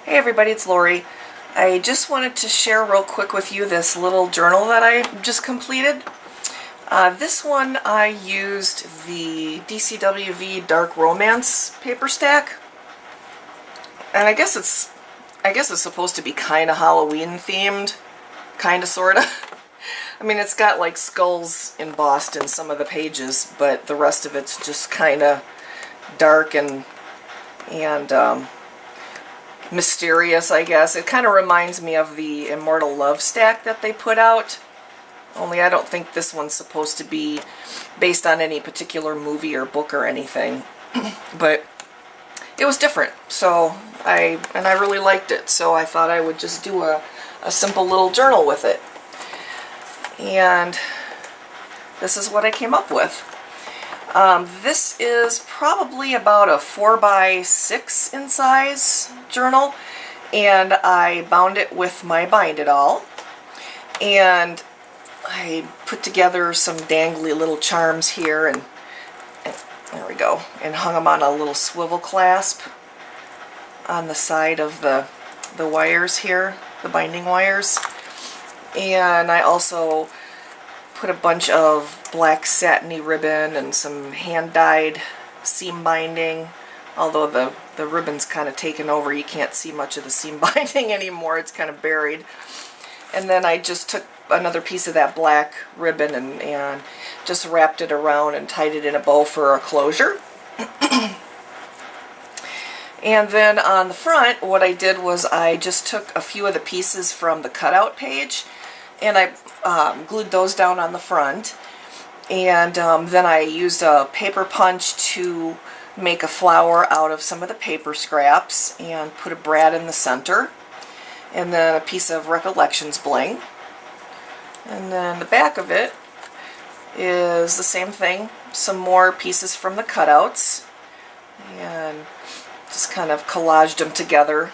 Hey everybody, it's Lori. I just wanted to share real quick with you this little journal that I just completed. This one I used the DCWV Dark Romance paper stack, and I guess it's supposed to be kind of Halloween themed, kind of, sort of. I mean, it's got like skulls embossed in some of the pages, but the rest of it's just kind of dark and mysterious, I guess. It kind of reminds me of the Immortal Love stack that they put out, only I don't think this one's supposed to be based on any particular movie or book or anything. But it was different, so I really liked it, so I thought I would just do a simple little journal with it. And this is what I came up with. This is probably about a 4x6 in size journal, and I bound it with my Bind It All, and I put together some dangly little charms here, and there we go, and hung them on a little swivel clasp on the side of the wires here, the binding wires. And I also put a bunch of black satiny ribbon and some hand-dyed seam binding, although the ribbon's kind of taken over. You can't see much of the seam binding anymore. It's kind of buried. And then I just took another piece of that black ribbon and just wrapped it around and tied it in a bow for a closure. And then on the front, what I did was I just took a few of the pieces from the cutout page, and I glued those down on the front, and then I used a paper punch to make a flower out of some of the paper scraps and put a brad in the center, and then a piece of Recollections bling. And then the back of it is the same thing, some more pieces from the cutouts, and just kind of collaged them together.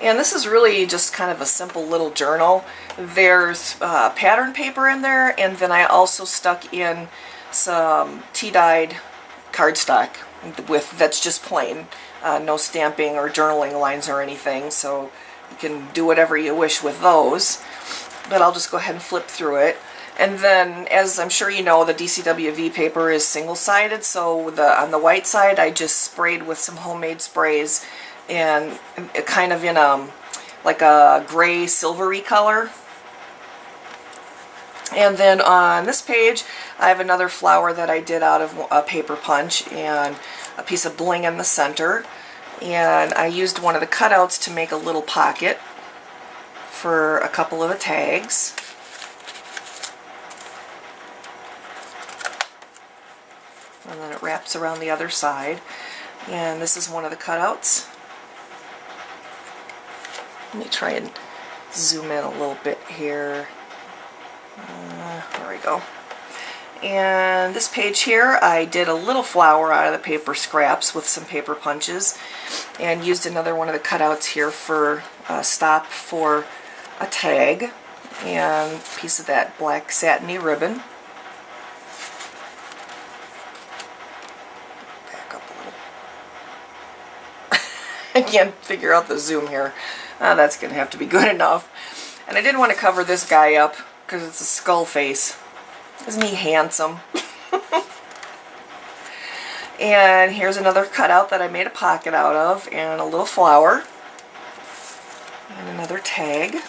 And this is really just kind of a simple little journal. There's pattern paper in there, and then I also stuck in some tea-dyed cardstock that's just plain, no stamping or journaling lines or anything, so you can do whatever you wish with those. But I'll just go ahead and flip through it. And then, as I'm sure you know, the DCWV paper is single-sided, so on the white side I just sprayed with some homemade sprays, and kind of in like a gray silvery color. And then on this page I have another flower that I did out of a paper punch and a piece of bling in the center, and I used one of the cutouts to make a little pocket for a couple of the tags. And then it wraps around the other side, and this is one of the cutouts. Let me try and zoom in a little bit here. There we go. And this page here, I did a little flower out of the paper scraps with some paper punches, and used another one of the cutouts here for a stop for a tag, and a piece of that black satiny ribbon. Back up a little. I can't figure out the zoom here. That's going to have to be good enough. And I did want to cover this guy up because it's a skull face. Isn't he handsome? And here's another cutout that I made a pocket out of, and a little flower, and another tag.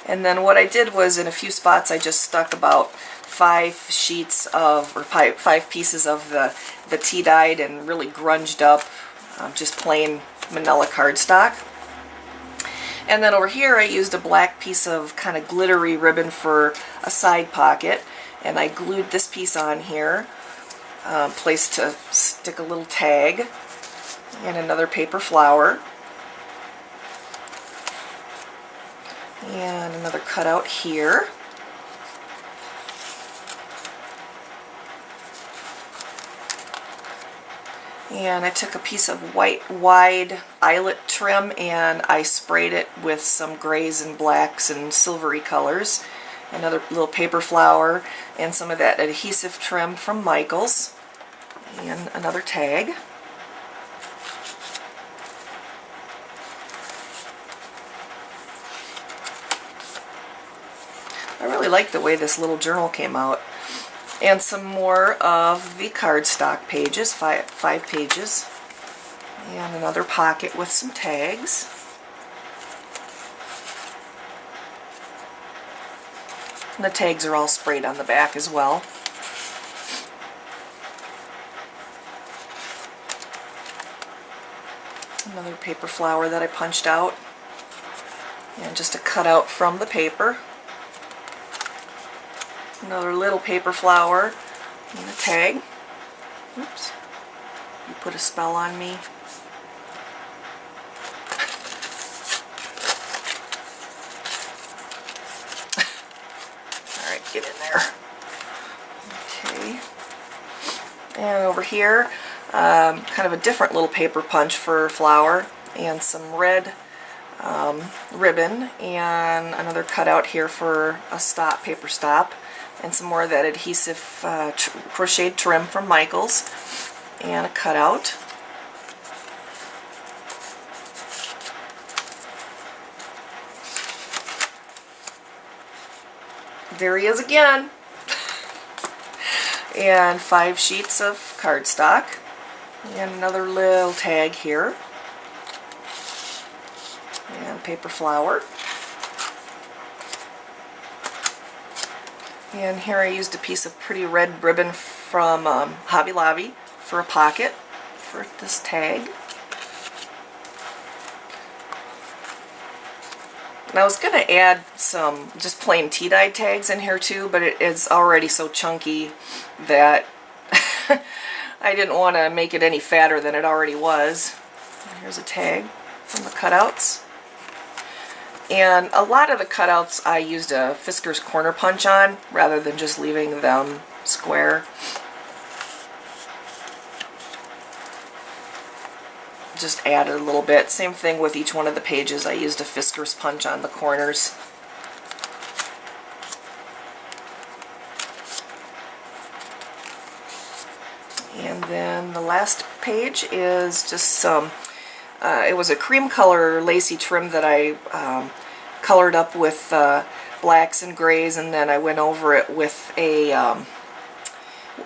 And then what I did was, in a few spots I just stuck about 5 sheets of, or 5 pieces of the tea-dyed and really grunged up, just plain manila cardstock. And then over here I used a black piece of kind of glittery ribbon for a side pocket, and I glued this piece on here, place to stick a little tag, and another paper flower, and another cutout here. And I took a piece of white wide eyelet trim and I sprayed it with some grays and blacks and silvery colors, another little paper flower, and some of that adhesive trim from Michaels, and another tag. I really like the way this little journal came out. And some more of the cardstock pages, five pages. And another pocket with some tags. And the tags are all sprayed on the back as well. Another paper flower that I punched out. And just a cutout from the paper. Another little paper flower and a tag. Oops. You put a spell on me. Alright, get in there. Okay. And over here, kind of a different little paper punch for flower, and some red ribbon, and another cutout here for a stop, paper stop. And some more of that adhesive crocheted trim from Michaels, and a cutout. There he is again. And 5 sheets of cardstock, and another little tag here, and paper flower. And here I used a piece of pretty red ribbon from Hobby Lobby for a pocket for this tag. And I was going to add some just plain tea-dyed tags in here too, but it is already so chunky that I didn't want to make it any fatter than it already was. And here's a tag from the cutouts. And a lot of the cutouts I used a Fisker's corner punch on rather than just leaving them square. Just added a little bit. Same thing with each one of the pages. I used a Fisker's punch on the corners. And then the last page is just some, it was a cream color lacy trim that I colored up with blacks and grays, and then I went over it with a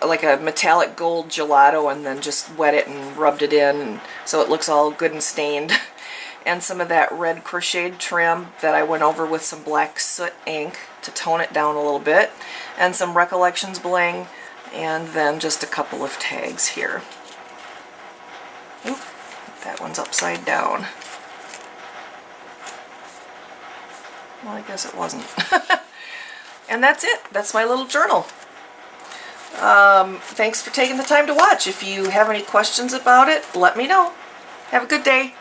like a metallic gold gelato, and then just wet it and rubbed it in, and so it looks all good and stained. And some of that red crocheted trim that I went over with some black soot ink to tone it down a little bit, and some Recollections bling, and then just a couple of tags here. Oop, that one's upside down. Well, I guess it wasn't. And that's it. That's my little journal. Thanks for taking the time to watch. If you have any questions about it, let me know. Have a good day.